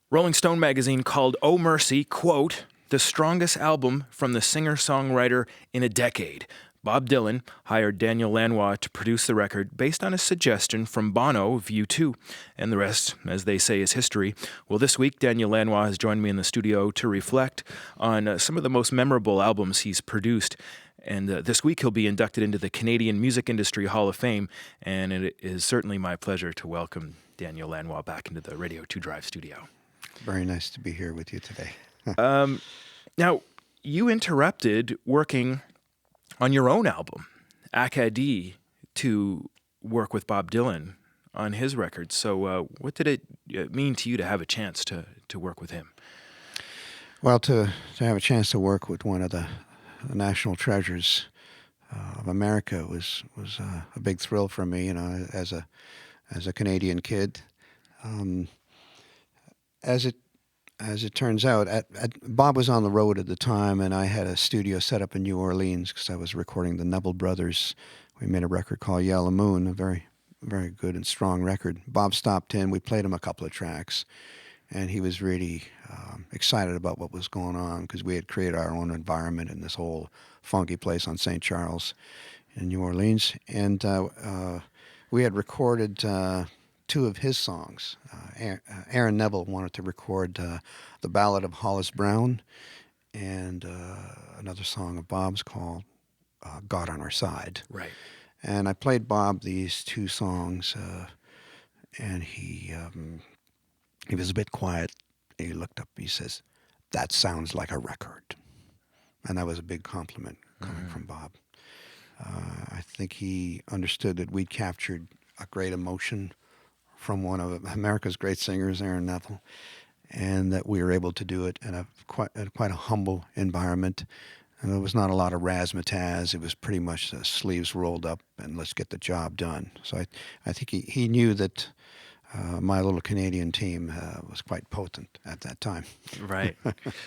Rolling Stone magazine called Oh Mercy, quote, the strongest album from the singer-songwriter in a decade. Bob Dylan hired Daniel Lanois to produce the record based on a suggestion from Bono of U2. And the rest, as they say, is history. Well, this week, Daniel Lanois has joined me in the studio to reflect on some of the most memorable albums he's produced. And this week, he'll be inducted into the Canadian Music Industry Hall of Fame. And it is certainly my pleasure to welcome Daniel Lanois back into the Radio 2 Drive studio. Very nice to be here with you today. Now, you interrupted working on your own album, Acadie, to work with Bob Dylan on his record. So what did it mean to you to have a chance to work with him? Well, to have a chance to work with one of the national treasures of America was a big thrill for me, as a Canadian kid. As it turns out, Bob was on the road at the time, and I had a studio set up in New Orleans because I was recording the Neville Brothers. We made a record called Yellow Moon, a very, very good and strong record. Bob stopped in. We played him a couple of tracks, and he was really excited about what was going on because we had created our own environment in this whole funky place on St. Charles in New Orleans. And we had recorded two of his songs. Aaron Neville wanted to record the Ballad of Hollis Brown and another song of Bob's called God on Our Side. Right. And I played Bob these two songs, and he was a bit quiet. He looked up, he says, "That sounds like a record." And that was a big compliment coming from Bob. I think he understood that we'd captured a great emotion from one of America's great singers, Aaron Neville, and that we were able to do it in quite a humble environment. And there was not a lot of razzmatazz. It was pretty much the sleeves rolled up and let's get the job done. So I think he knew that my little Canadian team was quite potent at that time. Right.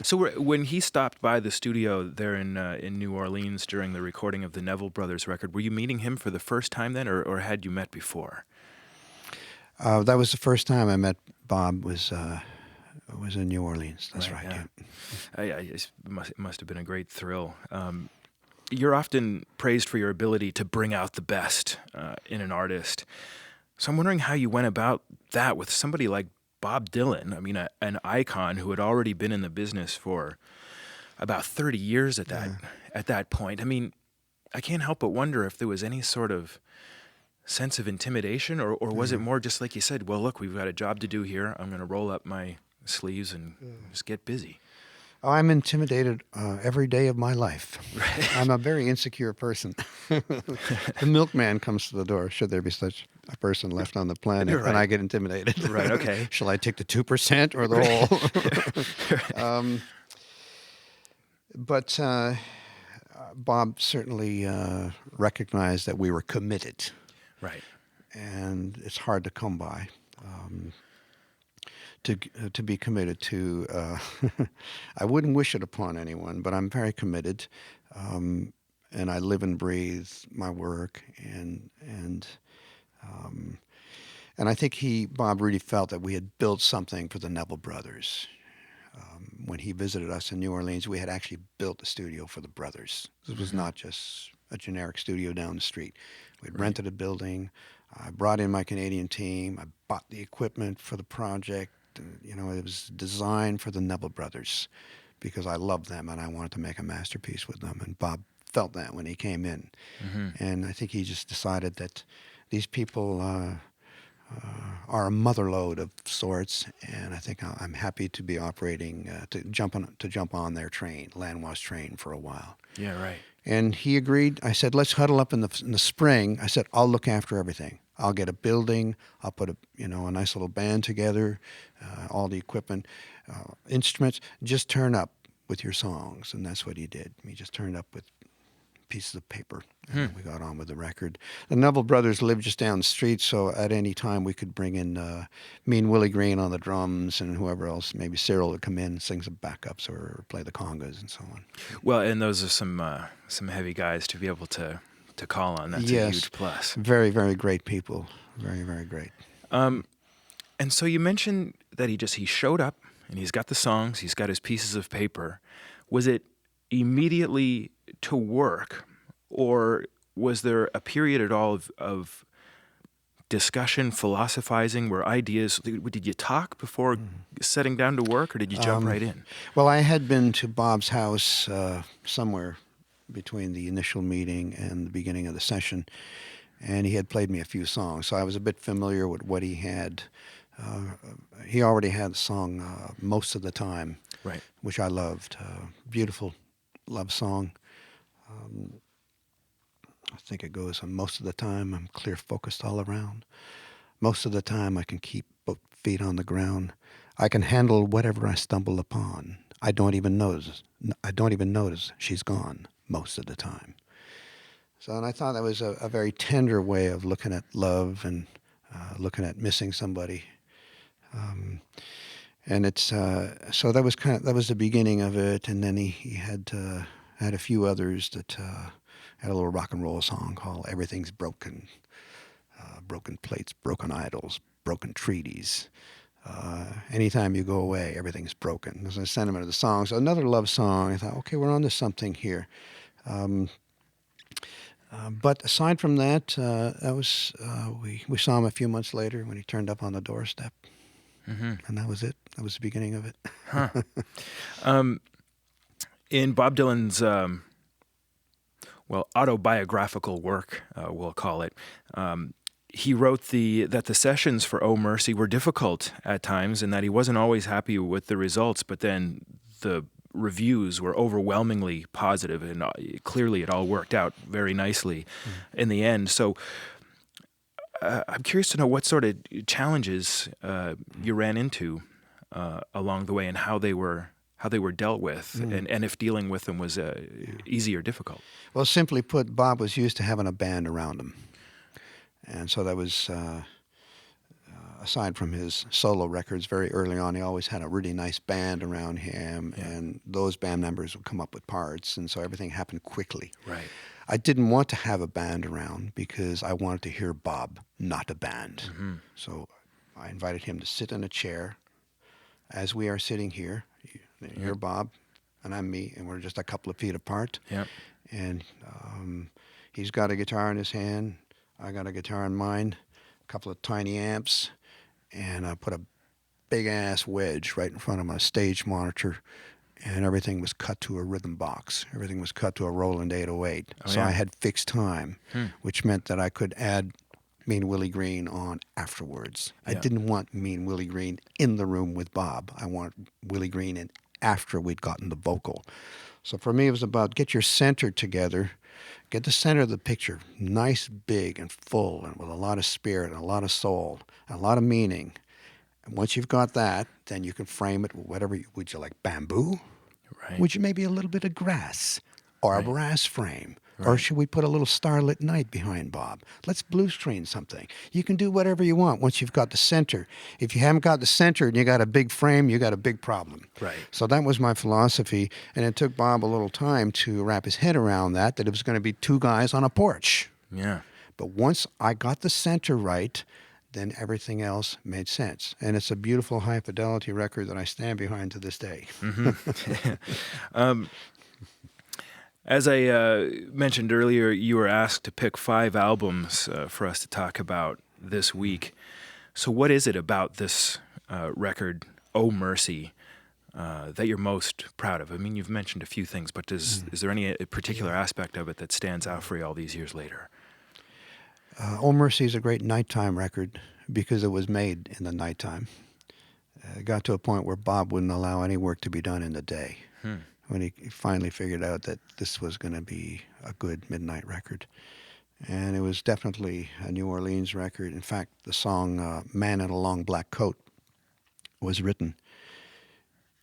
So when he stopped by the studio there in New Orleans during the recording of the Neville Brothers record, were you meeting him for the first time then, or had you met before? That was the first time I met Bob. Was in New Orleans. That's right. Yeah. It must have been a great thrill. You're often praised for your ability to bring out the best in an artist. So I'm wondering how you went about that with somebody like Bob Dylan. I mean, an icon who had already been in the business for about 30 years at that point. I mean, I can't help but wonder if there was any sort of sense of intimidation, or was it more just like you said, well, look, we've got a job to do here. I'm going to roll up my sleeves and just get busy. Oh, I'm intimidated every day of my life. Right. I'm a very insecure person. The milkman comes to the door, should there be such a person left on the planet, Right. And I get intimidated. Right, okay. Shall I take the 2% or the whole? But Bob certainly recognized that we were committed. Right. And it's hard to come by. To be committed to, I wouldn't wish it upon anyone, but I'm very committed, and I live and breathe my work, and I think Bob really felt that we had built something for the Neville Brothers. When he visited us in New Orleans, we had actually built a studio for the brothers. This was not just a generic studio down the street. We'd rented a building. I brought in my Canadian team. I bought the equipment for the project. It was designed for the Neville Brothers because I loved them and I wanted to make a masterpiece with them. And Bob felt that when he came in. And I think he just decided that these people are a motherlode of sorts, and I think I'm happy to be operating to jump on their train, Lanois' train, for a while. Yeah, right. And he agreed. I said, let's huddle up in the spring. I said, I'll look after everything. I'll get a building. I'll put a nice little band together, all the equipment, instruments. Just turn up with your songs, and that's what he did. He just turned up with pieces of paper, and we got on with the record. The Neville Brothers lived just down the street, so at any time we could bring in me and Willie Green on the drums, and whoever else, maybe Cyril would come in and sing some backups or play the congas and so on. Well, and those are some heavy guys to be able to call on. That's a huge plus. Very, very great people. Very, very great. And so you mentioned that he showed up and he's got the songs, he's got his pieces of paper? Was it immediately to work, or was there a period at all of discussion, philosophizing, where ideas, did you talk before setting down to work, or did you jump right in? Well, I had been to Bob's house somewhere between the initial meeting and the beginning of the session, and he had played me a few songs, so I was a bit familiar with what he had. He already had the song Most of the Time, Right. which I loved. Beautiful love song. I think it goes, most of the time I'm clear focused all around. Most of the time I can keep both feet on the ground. I can handle whatever I stumble upon. I don't even notice she's gone most of the time. So, and I thought that was a very tender way of looking at love and looking at missing somebody. And it's so that was the beginning of it. And then he had a few others that had a little rock and roll song called "Everything's Broken," broken plates, broken idols, broken treaties. Anytime you go away, everything's broken. There's a sentiment of the song. So another love song. I thought, okay, we're on to something here. But aside from that, that was we saw him a few months later when he turned up on the doorstep, and that was it. That was the beginning of it. In Bob Dylan's autobiographical work, we'll call it, he wrote that the sessions for "Oh Mercy" were difficult at times, and that he wasn't always happy with the results. But then the reviews were overwhelmingly positive, and clearly it all worked out very nicely in the end. So I'm curious to know what sort of challenges you ran into along the way, and how they were dealt with, and if dealing with them was easy or difficult. Well, simply put, Bob was used to having a band around him. And so that was, aside from his solo records, very early on, he always had a really nice band around him, and those band members would come up with parts, and so everything happened quickly. Right. I didn't want to have a band around because I wanted to hear Bob, not a band. Mm-hmm. So I invited him to sit in a chair as we are sitting here. You're Bob, and I'm me, and we're just a couple of feet apart. Yeah. And he's got a guitar in his hand. I got a guitar in mine, a couple of tiny amps, and I put a big-ass wedge right in front of my stage monitor, and everything was cut to a rhythm box. Everything was cut to a Roland 808. So I had fixed time, which meant that I could add Mean Willie Green on afterwards. I didn't want Mean Willie Green in the room with Bob. I wanted Willie Green in after we'd gotten the vocal. So for me, it was about get your center together, get the center of the picture nice, big, and full, and with a lot of spirit and a lot of soul and a lot of meaning. And once you've got that, then you can frame it with whatever. Would you like bamboo? Right. Would you maybe a little bit of grass or a brass frame? Or should we put a little starlit night behind Bob? Let's blue screen something. You can do whatever you want once you've got the center. If you haven't got the center and you got a big frame, you got a big problem. Right. So that was my philosophy, and it took Bob a little time to wrap his head around that it was going to be two guys on a porch. Yeah. But once I got the center right, then everything else made sense. And it's a beautiful high-fidelity record that I stand behind to this day. As I mentioned earlier, you were asked to pick 5 albums for us to talk about this week. So what is it about this record, "Oh Mercy," that you're most proud of? I mean, you've mentioned a few things, but is there any particular aspect of it that stands out for you all these years later? Oh Mercy is a great nighttime record because it was made in the nighttime. It got to a point where Bob wouldn't allow any work to be done in the day. When he finally figured out that this was going to be a good midnight record. And it was definitely a New Orleans record. In fact, the song "Man in a Long Black Coat" was written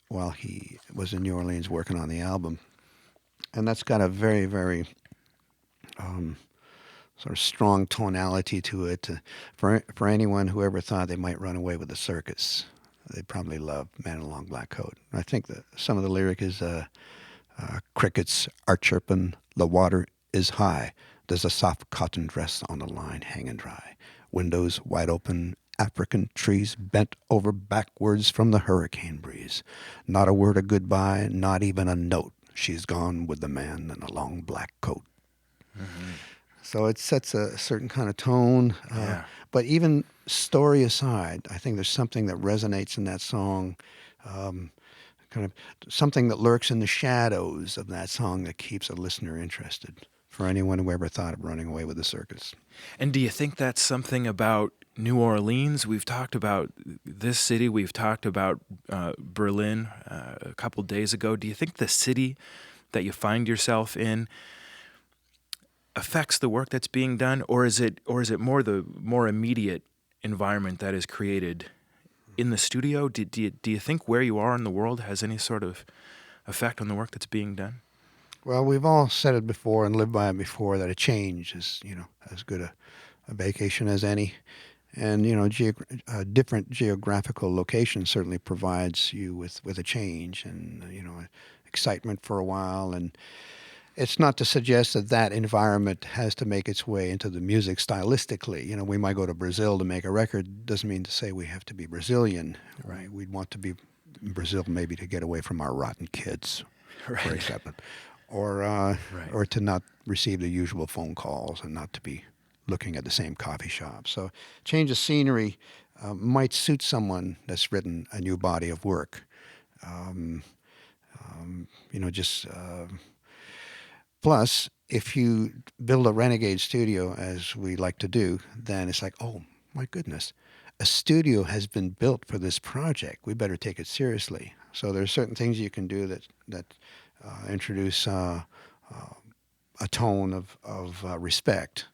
while he was in New Orleans working on the album. And that's got a very, very sort of strong tonality to it. For anyone who ever thought they might run away with the circus, they probably love "Man in a Long Black Coat." I think that some of the lyric is, crickets are chirping, the water is high, there's a soft cotton dress on the line hanging dry, windows wide open African trees bent over backwards from the hurricane breeze. Not a word of goodbye, not even a note. She's gone with the man in a long black coat. Mm-hmm. So it sets a certain kind of tone. Yeah. But even story aside, I think there's something that resonates in that song, um, kind of something that lurks in the shadows of that song that keeps a listener interested for anyone who ever thought of running away with the circus. And do you think that's something about New Orleans? We've talked about this city. We've talked about Berlin a couple days ago. Do you think the city that you find yourself in affects the work that's being done, or is it more the more immediate environment that is created in the studio? Do you think where you are in the world has any sort of effect on the work that's being done? Well, we've all said it before and lived by it before that a change is, as good a vacation as any. And, a different geographical location certainly provides you with a change and, excitement for a while. And it's not to suggest that that environment has to make its way into the music stylistically. We might go to Brazil to make a record. Doesn't mean to say we have to be Brazilian. Right? We'd want to be in Brazil maybe to get away from our rotten kids, for Right. example, or Right. or to not receive the usual phone calls and not to be looking at the same coffee shop. So change of scenery might suit someone that's written a new body of work. Um, just plus, if you build a renegade studio, as we like to do, then it's like, oh my goodness, a studio has been built for this project. We better take it seriously. So there's certain things you can do that introduce a tone of respect,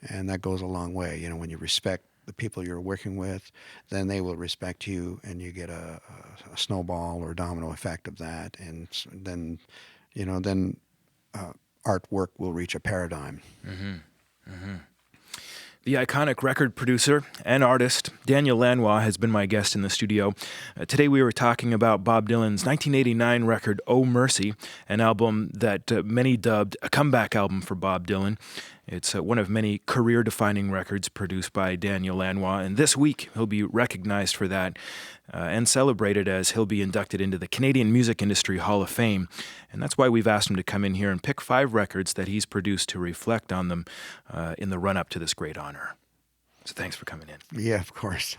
and that goes a long way. When you respect the people you're working with, then they will respect you, and you get a snowball or domino effect of that, and then artwork will reach a paradigm. Mm-hmm. Mm-hmm. The iconic record producer and artist Daniel Lanois has been my guest in the studio. Today we were talking about Bob Dylan's 1989 record, Oh Mercy, an album that many dubbed a comeback album for Bob Dylan. It's one of many career-defining records produced by Daniel Lanois, and this week he'll be recognized for that and celebrated as he'll be inducted into the Canadian Music Industry Hall of Fame. And that's why we've asked him to come in here and pick 5 records that he's produced to reflect on them in the run-up to this great honor. So thanks for coming in. Yeah, of course.